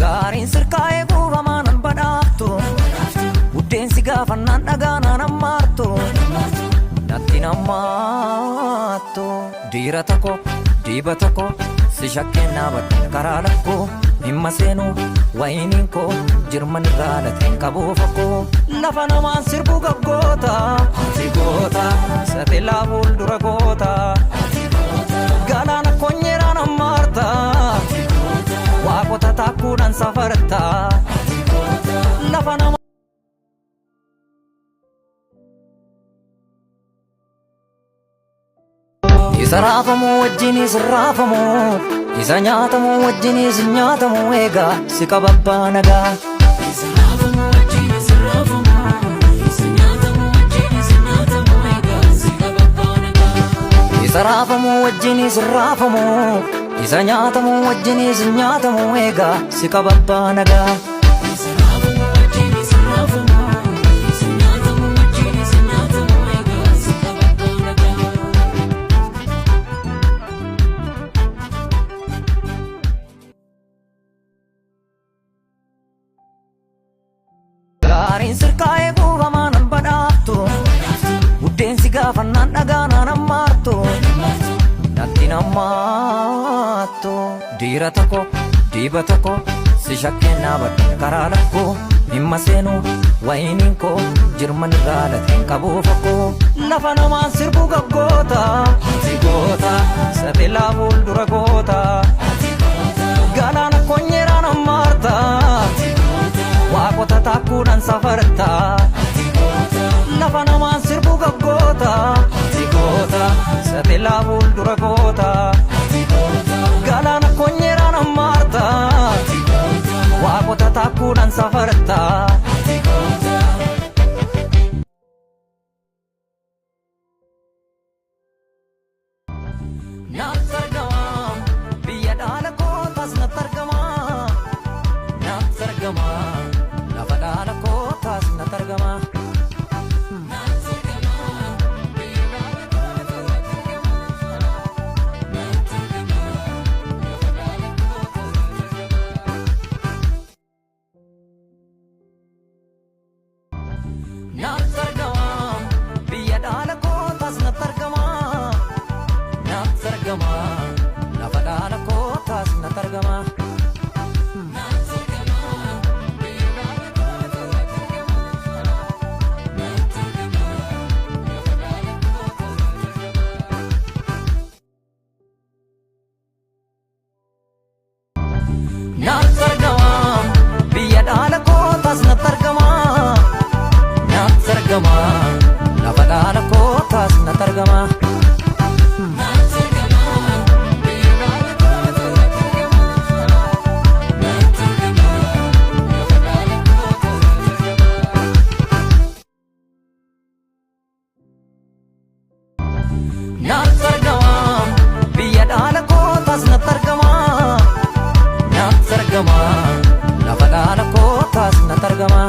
Garin sirkae guvaman badaftu Udden sigafannan dhaganan ammartu Natti nammattu Diirata ko dibata ko si shakkenna bad karalakko himma seenu wayinin ko jirman irraalateen qabuufa ko lafa namaan sirbu gaggoota ati goota satellaa fuuldura goota galaana konyeeraan ammaarta waaqota taakkuudhaan safarta lafa nama isa raafamu wajjinis raafamu isa nyaatamu wajjinis nyaatamu eegaa si qababbaa nagaa isa raafamu wajjinis raafamu isa nyaatamu wajjinis nyaatamu eegaa si qababbaa nagaa isa raafamu wajjinis raafamu isa nyaatamu wajjinis nyaatamu eegaa si qababbaa nagaa Garin sirkae guvaman badaftu Udden sigafannan dhaganan ammartu Natti nammattu Diirata ko dibata ko si shakkenna bad karalakko himma seenu wayinin ko jirman irraalateen qabuufa ko lafa namaan sirbu gaggoota ati goota satellaa fuuldura goota galaana konyeeraan ammaarta waaqota taakkuudhaan safarta lafa namaan sirbu gaggoota ati goota satellaa fuuldura goota galaana konyeeraan ammaarta waaqota taakkuudhaan safarta naaf argama biyya dhaala kootaas naaf argama naaf argama lafa dhaala kootaas naaf argama naaf argama biyya dhaala kootaas naaf argama naaf argama lafa dhaala kootaas naaf argama naaf argama biyya dhaala kootaas naaf argama naaf argama lafa dhaala kootaas naaf argama naaf argama biyya dhaala kootaas naaf argama naaf argama lafa dhaala kootaas naaf argama